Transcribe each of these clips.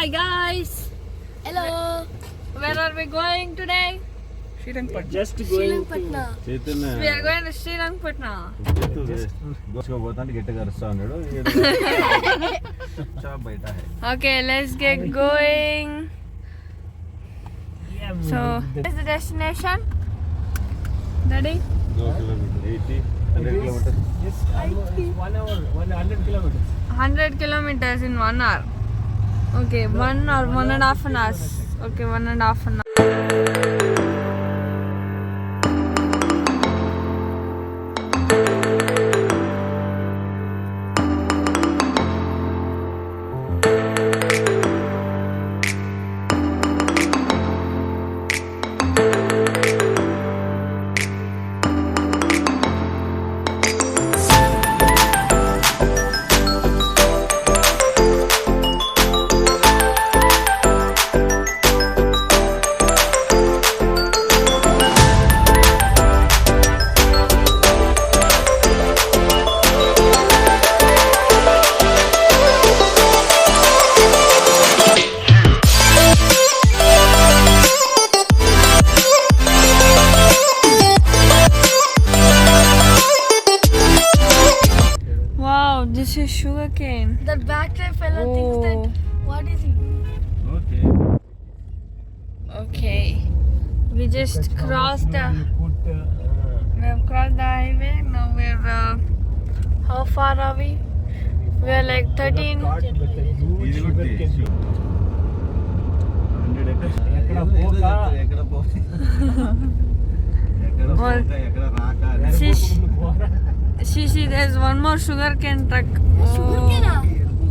Hi guys. Hello. Where are we going today? Srirangapatana. Just going to Chaitanya. We are going to Srirangapatana. గోచుకోబోతాంటే గట్టిగా అరుస్తా ఉన్నాడు shop బయట Okay, let's get going. So, what is the destination? Daddy? 80 100 kilometers. yes, almost 1 hour, 100 kilometers. 100 kilometers in 1 hour. Okay, 1 or 1.5 hours. Okay, 1.5 hours. This is sugarcane. The backside fellow thinks that what is he? Okay Okay. We just crossed the. Put We have crossed the highway. Now we're. How far are we? We are like 13. cart with a huge ఇది sugar కొట్టి cane. 100 acres ఎక్కడ పోక ఎక్కడ పోక ఎక్కడ పోక ఎక్కడ రాక అని. Shish. See, there's one more sugarcane truck.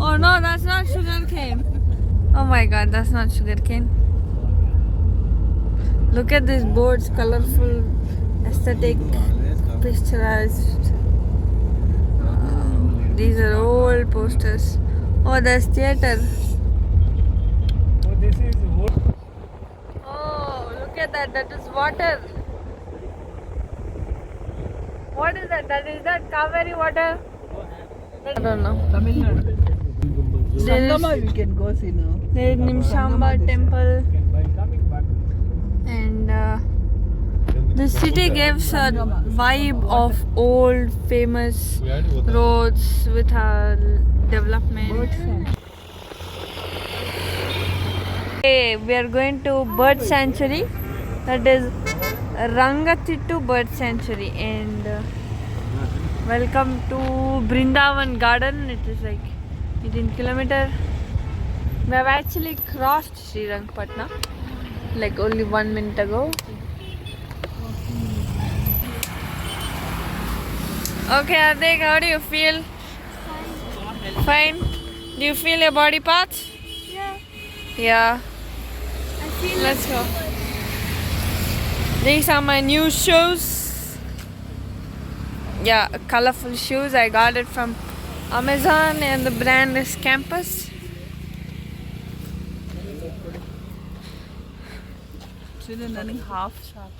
Oh no, that's not sugarcane. Oh my god, that's not sugarcane. Look at these boards, colorful, aesthetic, picturized. These are old posters. Oh, there's theater. Oh, this is what Oh, look at that. That is water. What is that? That is that Kaveri water? I don't know. Tamil Nadu. There is, we can go see now. there is Nimshamba temple, While coming back, and the city gives a vibe of old famous roads with a development. Hey, we are going to bird sanctuary. That is Ranganathittu bird sanctuary, and welcome to Brindavan garden. It is like 18 kilometer. We have actually crossed Srirangapatana like only 1 minute ago. Okay, Adek, how do you feel? Fine. Do you feel your body parts? Yeah. Yeah. I feel Let's go. These are my new shoes. Yeah, colorful shoes. I got it from Amazon and the brand is Campus. Actually, running half sharp.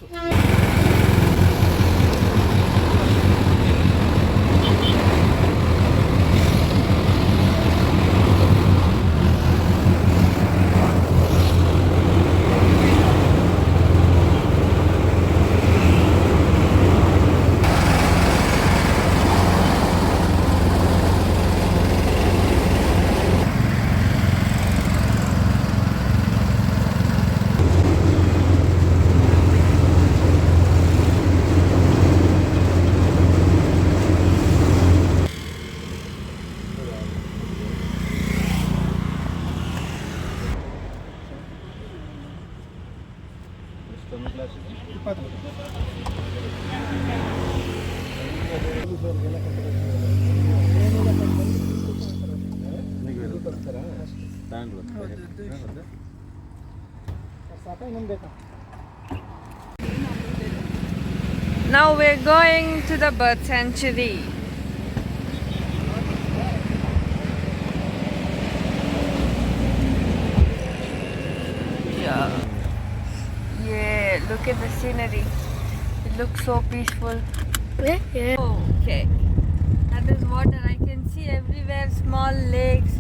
Now we're going to the bird sanctuary. Yeah. Yeah, look at the scenery. It looks so peaceful. yeah. Oh, okay. That is water. I can see everywhere small lakes,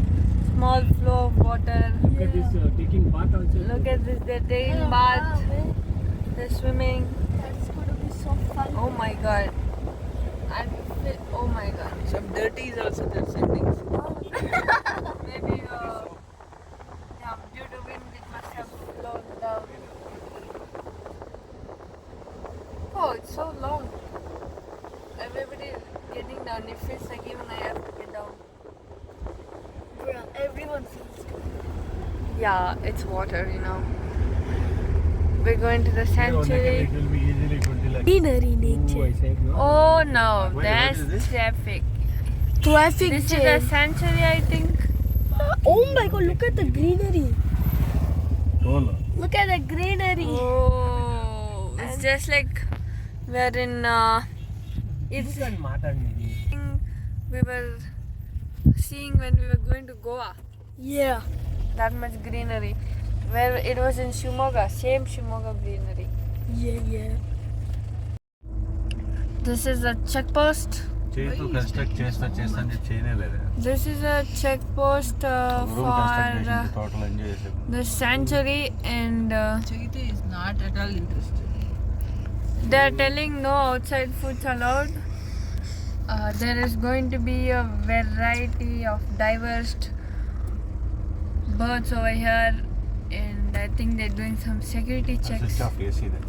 small flow of water. Look at this taking bath also. Look at this, they're taking bath, they're swimming. That's gonna be so fun. Oh my god. And oh my god. Some dirties also they're sending. Maybe yeah, due to wind it must have blown down. Oh, it's so long. Everybody is getting down. It feels like even I have to get down. Bruh, everyone feels good. Yeah, it's water, you know. We're going to the It sanctuary. will be easily 20 lakhs. Greenery Oh, nature. I said no. Oh no, Wait, what that's is this? traffic. Traffic This is jam. a sanctuary, I think. Oh my god, look at the greenery. Oh no. Look at the greenery. Oh, it's just like we're in. It's You can matandi. we were seeing when we were going to Goa. Yeah. That much greenery. Where it was in Shimoga, same Shimoga greenery. Yeah. This is a check post. చేతు construct చేస్తా అని చెప్పి చేయలేదు. This is a check post room for construct చేసి total enjoy చేసాం. the sanctuary, and Chagite is not at all interested. they're telling no outside foods allowed. There is going to be a variety of diverse birds over here, and I think they're doing some security checks. Switch off AC then.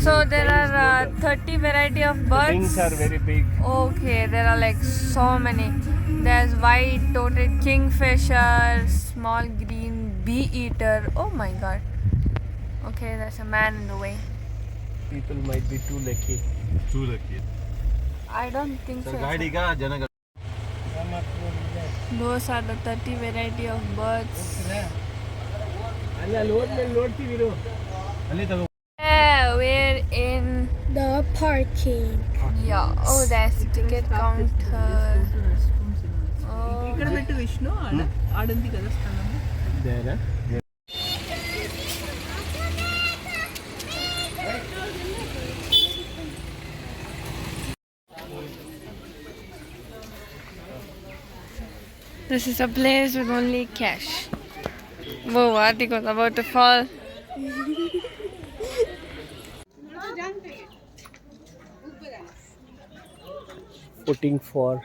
So there are 30 variety of birds. Things are very big. Okay, there are like so many. There's white-throated kingfisher, small green bee-eater. Oh my god. Okay, there's a man in the way. People might be too lucky. Too lucky. I don't think so. ಗಾಡಿಗ ಜನಗ Those are the 30 variety of birds. ಅಲ್ಲಿ ಹೋದ್ಮೇಲೆ ನೋಡ್ತೀವಿ ಇರು. ಅಲ್ಲಿ ತಗೋ. Yeah, we're in. The parking. Yeah. Oh, there's ticket counter. Oh. ఇక్కడ పెట్టు విష్ణు ఆడుంది కదా స్థలం. There. This is a place with only cash. Whoa, Atik was about to fall. Putting for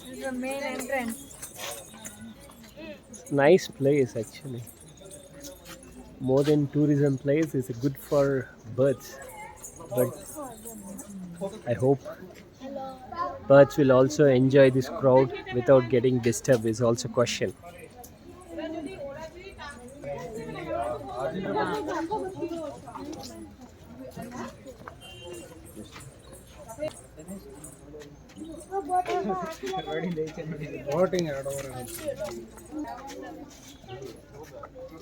This is the main entrance. nice place actually. More than tourism place is good for birds. But I hope birds will also enjoy this crowd without getting disturbed is also question.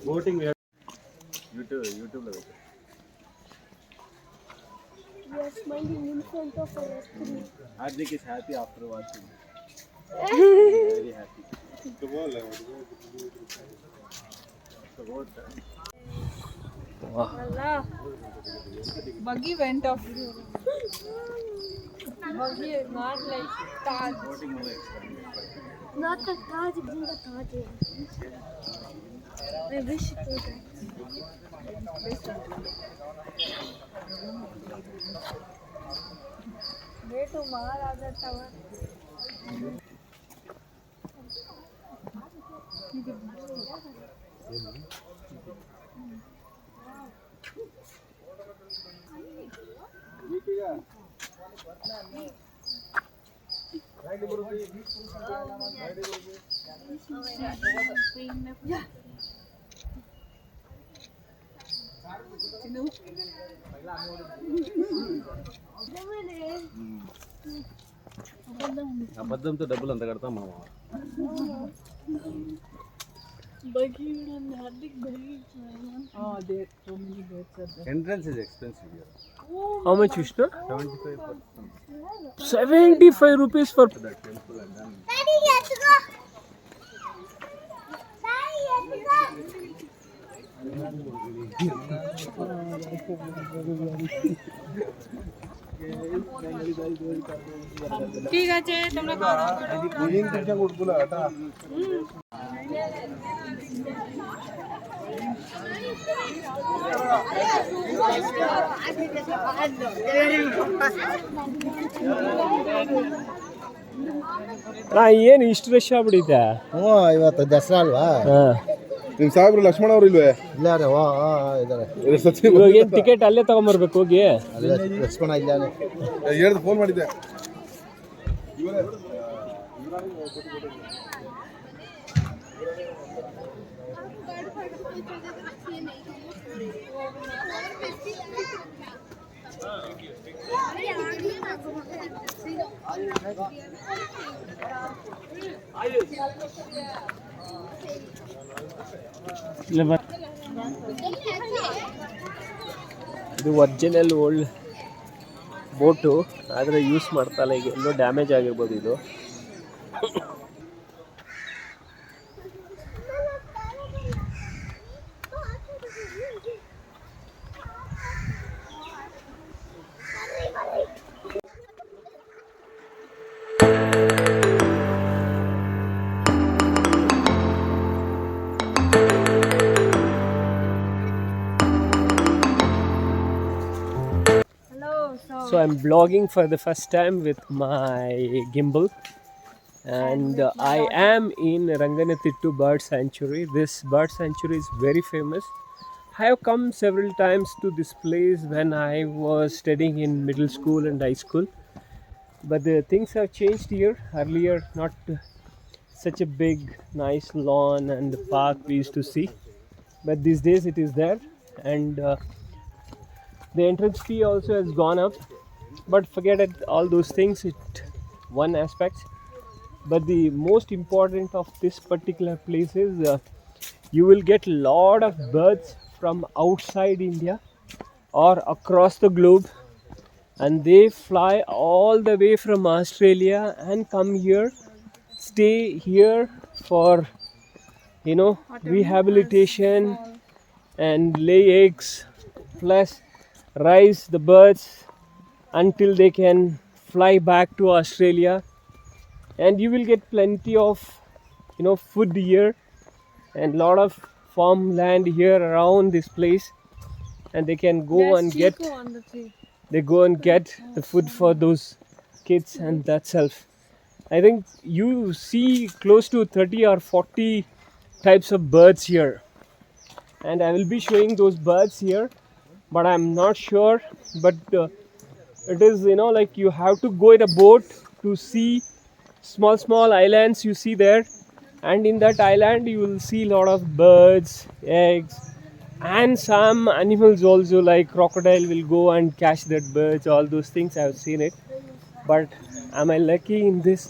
Boating YouTube లో పెట్టు. We are smiling in front of our screen. Hardik is happy after watching. Very happy. Allah. Buggy went off. Buggy is not like Taj. Boating will expand. Not the Taj, bring the Taj. I wish it was that. Way to Maharaja Tower. అబద్ధంతో డబ్బులు అంత కడతాం మామ. Oh, there so many birds are there. Entrance is expensive here. How much Vishnu? 75%. 75 rupees for The temple and then ঠিক আছে তোমরা করো ಏನು ಇಷ್ಟು ರಶ್ ಆಗ್ಬಿಟ್ಟಿದೆ? ಹ್ಞೂ ಇವತ್ತು ದಸರಾ ಅಲ್ವಾ? ಹಾಂ, ನಿಮ್ಮ ಸಾಹೇಬ್ರು ಲಕ್ಷ್ಮಣ ಅವ್ರು ಇಲ್ವೇ? ಇದ್ದಾರೆ ಇದ್ದಾರೆ. ಇವಾಗ ಏನು ಟಿಕೆಟ್ ಅಲ್ಲೇ ತಗೊಂಬರ್ಬೇಕು ಹೋಗಿ? ಲಕ್ಷ್ಮಣ ಇದ್ದಾನೆ. ಹೇಳ್ದು ಫೋನ್ ಮಾಡಿದ್ದೆ. ಇದು ಒರಿಜಿನಲ್ ಓಲ್ಡ್ ಬೋಟು, ಆದರೆ ಯೂಸ್ ಮಾಡ್ತಾಯಿಲ್ಲ ಈಗ, ಎಲ್ಲೋ ಡ್ಯಾಮೇಜ್ ಆಗಿರ್ಬೋದು ಇದು. So I'm vlogging for the first time with my gimbal, and I am in Ranganathittu bird sanctuary. This bird sanctuary is very famous. I have come several times to this place when I was studying in middle school and high school, but the things have changed here. Earlier, not such a big nice lawn and park we used to see, but these days it is there, and the entrance fee also has gone up. But forget it, all those things, it one aspect. But the most important of this particular place is you will get lot of birds from outside India or across the globe, and they fly all the way from Australia and come here, stay here for rehabilitation and lay eggs, plus raise the birds until they can fly back to Australia. And you will get plenty of food here, and lot of farmland here around this place, and they can go and get the food for those kids, and that's self. I think you see close to 30 or 40 types of birds here, and I will be showing those birds here, but I'm not sure, but it is like you have to go in a boat to see small islands you see there, and in that island you will see a lot of birds, eggs, and some animals also, like crocodile will go and catch that birds, all those things I have seen it. But am I lucky in this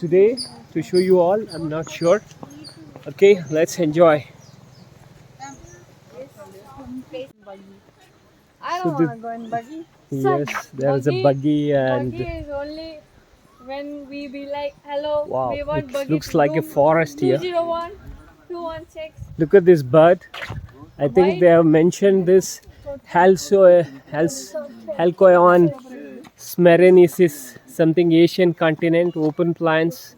today to show you all? I'm not sure. Okay, let's enjoy. I don't want to go in buggy. Yes, there is a buggy, and Buggy is only when we be like, hello, wow, we want it buggy looks to like a room forest here. 201 216. Look at this bird. I think they have mentioned this Halcyon smerensis, something Asian continent, open plains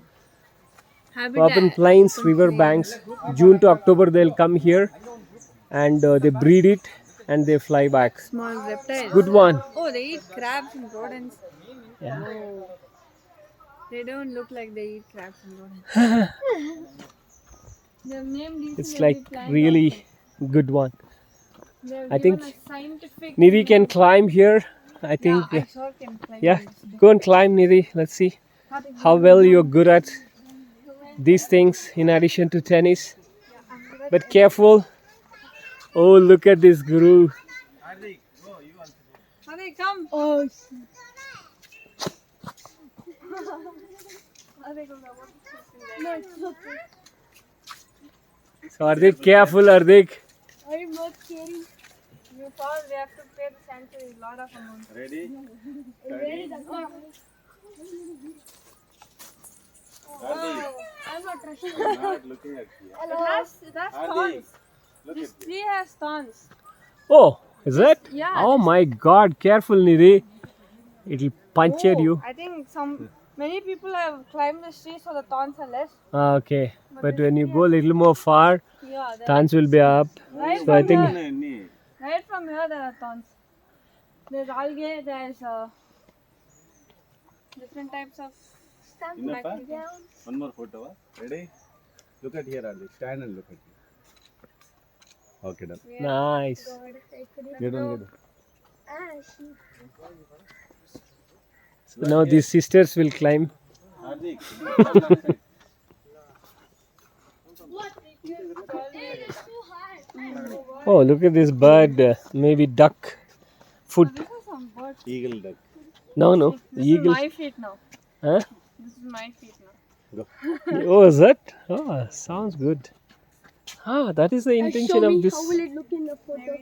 river banks. June to October they'll come here, and they breed it and they fly back. Small reptiles. Good one. Oh, they eat crabs and rodents. Yeah. Oh. They don't look like they eat crabs and rodents. They've named these It's things like every plant really also. good one. They've I given think a scientific Nidhi can climb here. I think Yeah, I sure can climb yeah, this. go and climb, Nidhi. Let's see how well you're good at these things in addition to tennis. But careful. Oh, look at this guru. Hurry, come. Oh, no, it's okay. So Hardik, careful, Hardik. I'm not caring. You fall, they have to pay the sanctuary a lot of amount. Ready? Where is the Oh, I'm not trusting. I'm not looking at you. It has Hardik, thorns. look This at me. tree has thorns. Oh, is it? Yeah. Oh my God! Careful, Nidhi. It'll puncture you. I think many people have climbed this tree so the thorns are less. Okay, but when you go a little more far, Yeah, thorns will be up. Right So I from think here. Right from here there are thorns. There's algae, there's different types of Innappa, one more photo. Ready? Look at here, Hardik. Stand and look at you. Okay, done. nice. Get on, get on. So now these sisters will climb. Hardik, come that side. Oh, look at this bird. Maybe duck foot. These are some birds. Eagle duck. No, This eagle. is my feet now. Huh? This is my feet now. Go. Oh, is that? Oh, sounds good. Ah, that is the intention Show of me this. how will it look in the photo.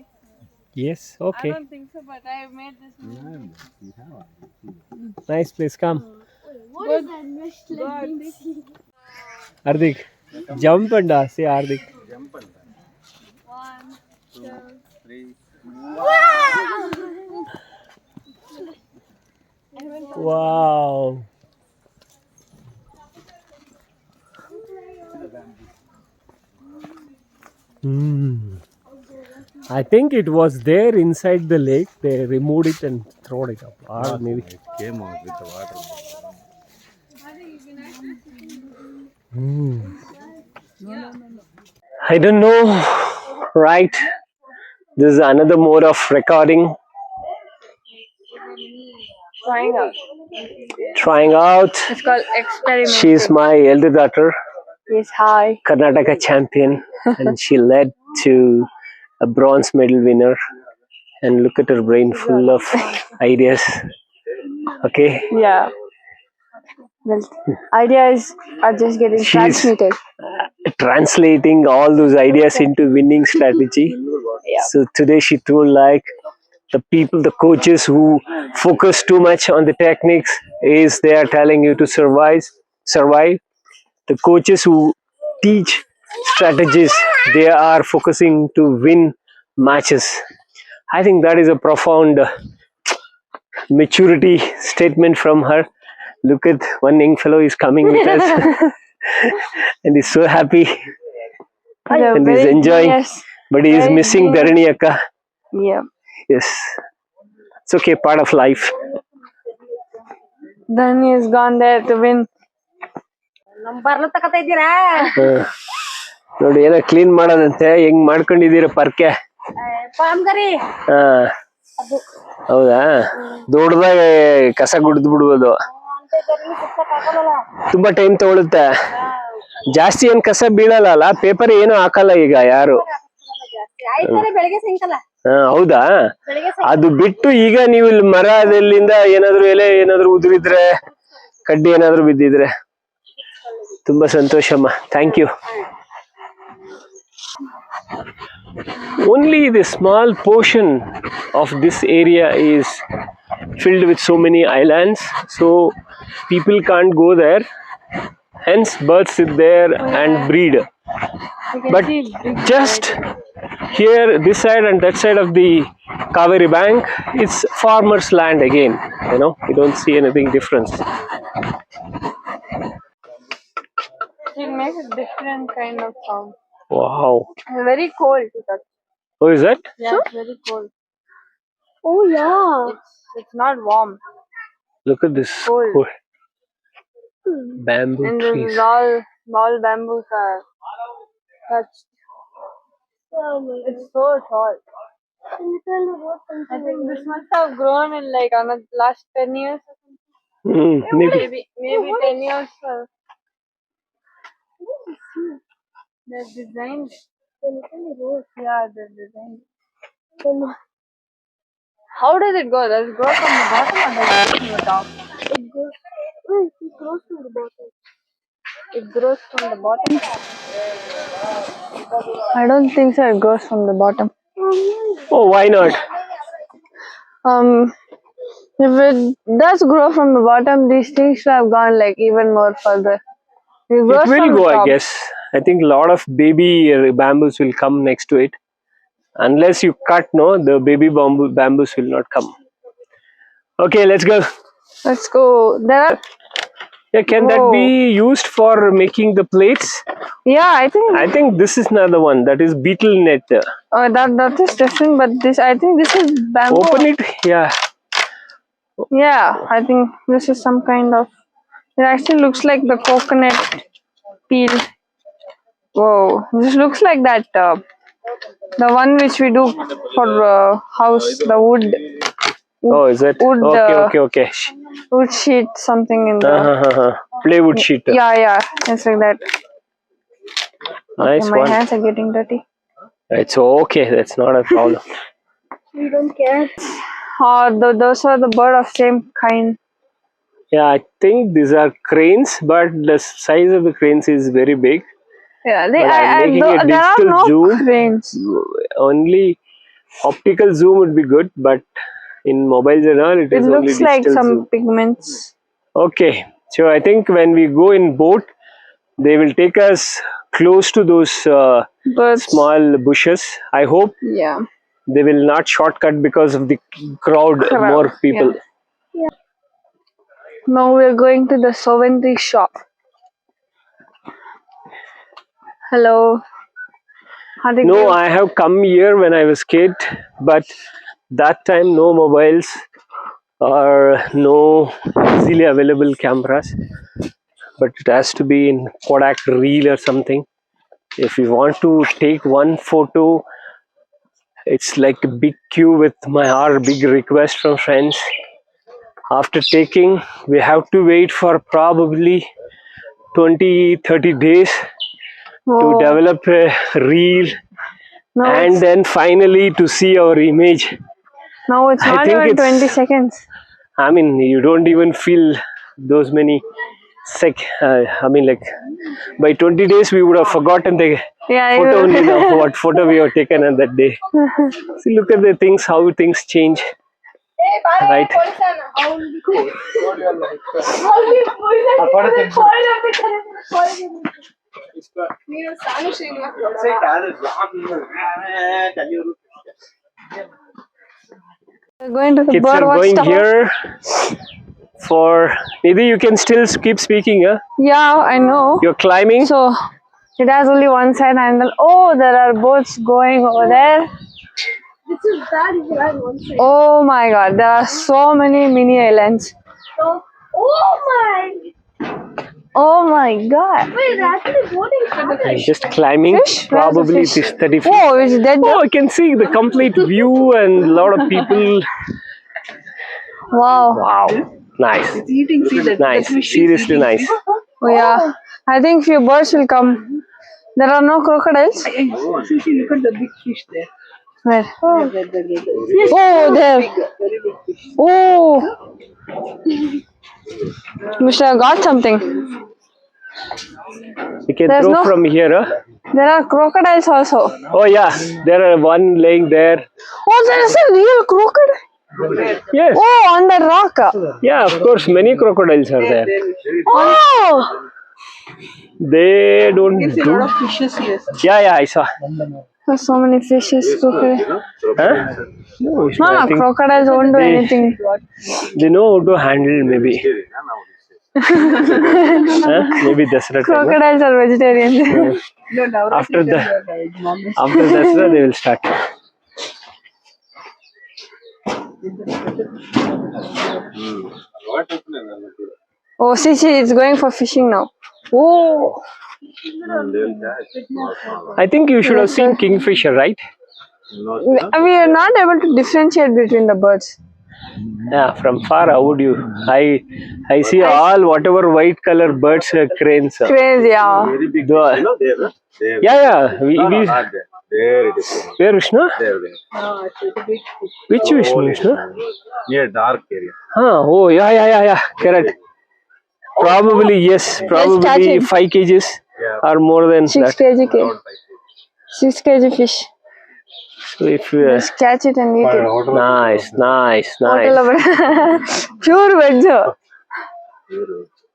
Yes, I okay. don't think so, but I made this movie. Nice place. Come. What is that mesh like being seen? Hardik, jump and say Hardik. Jump and 1, 2, 3. Wow. I think it was there inside the lake. They removed it and thrown it up. Or maybe. It came out with the water. I don't know. Right. This is another mode of recording. trying out. Trying out. It's called experiment. She's my elder daughter, Yes, hi. Karnataka champion, and she led to a bronze medal winner. And look at her brain full of ideas. Okay. Yeah. Well, ideas are just getting She's transmitted. translating all those ideas into winning strategy. So today she told like the people, the coaches who focus too much on the techniques is they are telling you to survive. The coaches who teach strategies, they are focusing to win matches. I think that is a profound maturity statement from her. Look at one young fellow is coming with us and he's so happy and he's enjoying, but he is missing Dharani Akka. Yeah. Yes, it's okay, part of life. Then he's gone there to win. ನೋಡಿ ಏನೋ clean ಮಾಡೋದಂತೆ ಹೆಂಗ್ ಮಾಡ್ಕೊಂಡಿದೀರ ಪರ್ಕೆ. ಹೌದಾ, ದೊಡ್ಡದಾಗ ಕಸ ಗುಡ್ದು ಬಿಡ್ಬೋದು. ತುಂಬಾ time ತಗೊಳುತ್ತೆ. ಜಾಸ್ತಿ ಏನ್ ಕಸ ಬೀಳಲ್ಲ, ಪೇಪರ್ ಏನು ಹಾಕಲ್ಲ ಈಗ ಯಾರು. ಹೌದಾ, ಅದು ಬಿಟ್ಟು ಈಗ ನೀವು ಇಲ್ಲಿ ಮರದಲ್ಲಿಂದ ಏನಾದ್ರು ಎಲೆ ಏನಾದ್ರು ಉದುರಿದ್ರೆ, ಕಡ್ಡಿ ಏನಾದ್ರು ಬಿದ್ದಿದ್ರೆ ತುಂಬಾ ಸಂತೋಷಮ್ಮ. Thank you. Only the small portion of this area is filled with so many islands, so people can't go there. Hence, birds sit there and breed. But just here, this side and that side of the Kaveri bank, it's farmers' land again. You know, you don't see anything different. It makes a different kind of sound. Wow. It's very cold to touch. Oh, is that? Yeah, it's very cold. Oh yeah. It's not warm. Look at this Cold. cool bamboo And this trees. is all bamboos are touched. It's so tall. I think this must have grown in like last 10 years or something. Maybe. Maybe 10 years. They're designed. Yeah, they're designed. How does it go? Does it grow from the bottom or does it grow from the top? It grows from the bottom. It grows from the bottom. I don't think so. It grows from the bottom. Oh, why not? If it does grow from the bottom, these things should have gone like even more further. It It grows will from the go, I top. guess. I think a lot of baby bamboos will come next to it. Unless you cut, no, the baby bamboos will not come. Okay, let's go. Let's go. There are. Yeah, can that be used for making the plates? Yeah, I think. I think this is another one. That is beetle net. That is different, but this, I think this is bamboo. Open it. Yeah. Yeah, I think this is some kind of. It actually looks like the coconut peel. Whoa, this looks like that. The one which we do for house, the wood. Oh, is it? Wood, Okay. wood sheet, something in the. Plywood sheet. Yeah, it's like that. Nice Okay, my one. hands are getting dirty. It's okay. That's not a problem. We don't care. Those are the bird of same kind. Yeah, I think these are cranes, but the size of the cranes is very big. Yeah, But I'm making a there are digital no zoom. cranes. Only optical zoom would be good, but in mobiles and all, it It is only looks digital like some zoom. pigments. Okay, so I think when we go in boat, they will take us close to those Birds. small bushes. I hope Yeah. they will not shortcut because of the crowd, more people. Yeah. Now we're going to the souvenir shop. Hello. No, I have come here when I was kid, but that time no mobiles or no easily available cameras. But it has to be in Kodak reel or something. If you want to take one photo, it's like a big queue with our big request from friends. After taking, we have to wait for probably 20-30 days to develop a reel and then finally to see our image. Now it's not even 20 seconds. I mean, you don't even feel those many I mean, like by 20 days we would have forgotten the photo only now, what photo we have taken on that day. See, look at the things, how things change. Right? We're going to the Kids bird are watch going tower. here for, maybe you can still keep speaking, huh? Yeah, I know. You're climbing? So it has only one side and then, there are boats going over there. This is bad if you have one side. Oh my god, there are so many mini islands. So, Oh my god. wait, actually boating I'm just climbing. Fish? Probably Where's it the is fish? 30 feet. Oh, it's dead. Oh, I can see the complete view and a lot of people. Wow. Wow. Nice. It's eating, see that. Nice. That fish is Seriously eating nice. fish. Oh yeah. I think few birds will come. There are no crocodiles. See, look at the big fish there. Where? There. Oh, there. Big, very big fish. Oh. We should have got something. You can There's throw no- from here, huh? There are crocodiles also. Oh yeah, there are one laying there. Oh, there is a real crocodile. Yes. Oh, on the rock. Yeah, of course, many crocodiles are there. Oh. They don't You can see a do. lot of fishes here. Yeah, I saw. There's so many fishes. Crocodile. Huh? No, it's No, I think crocodiles won't do they- anything. they know how to handle maybe. Huh? Maybe that's right. Crocodiles are vegetarians. No, now After the non-veg. after Dasra they will start. Oh, see, it's going for fishing now. Oh. I think you should have seen kingfisher, right? We are not able to differentiate between the birds. Yeah, from far how would you? I see all whatever white color birds are cranes. Crazy, yeah. Yeah. We There it is. where Vishnu? There. Which Vishnu? Near dark area. Oh, yeah. Correct. Probably yes. Probably catching. 5 kgs or more than 6 that. kg. 6 kg fish. So if Just catch it and eat it. nice. Pure veg.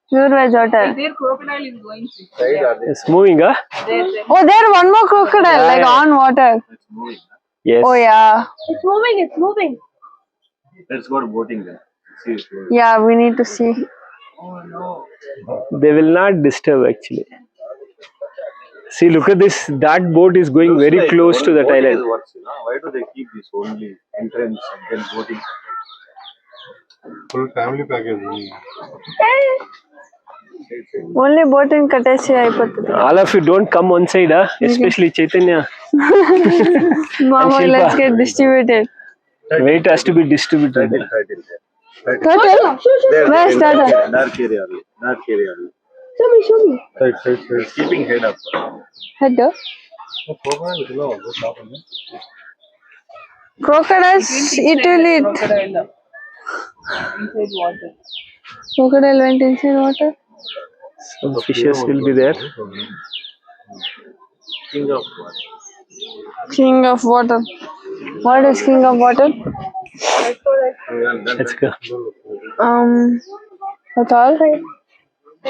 Pure veg hotel. Their crocodile is going to. It's moving, huh? Oh, there one more crocodile, like on water. It's moving. Yes. Oh yeah. It's moving, it's moving. Let's go to boating then. See if we're- Yeah, we need to see. They will not disturb actually. See, look at this. That boat is going Looks very like close to that boating is island. worse, you know? Why do they keep this only entrance and then boating? Full family package. Only boating ಕಟೇಶಿ ಆಯ್ಪತ್ತದೆ. All of you don't come one side, huh? Especially Chaitanya. Mama, Shilpa. let's get distributed. Weight has to be distributed. Turtle. Turtle? There, Where's in turtle? dark area only. Dark area only. Show me. It's keeping head up. Head. Crocodiles, it will eat. Crocodile inside water. Crocodile went inside water. Some fishes will be there. King of what? King of water. What is king of water? Let's go. That's all.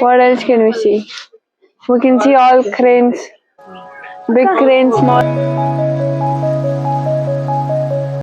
What else can we see? We can see all cranes. Big cranes, small.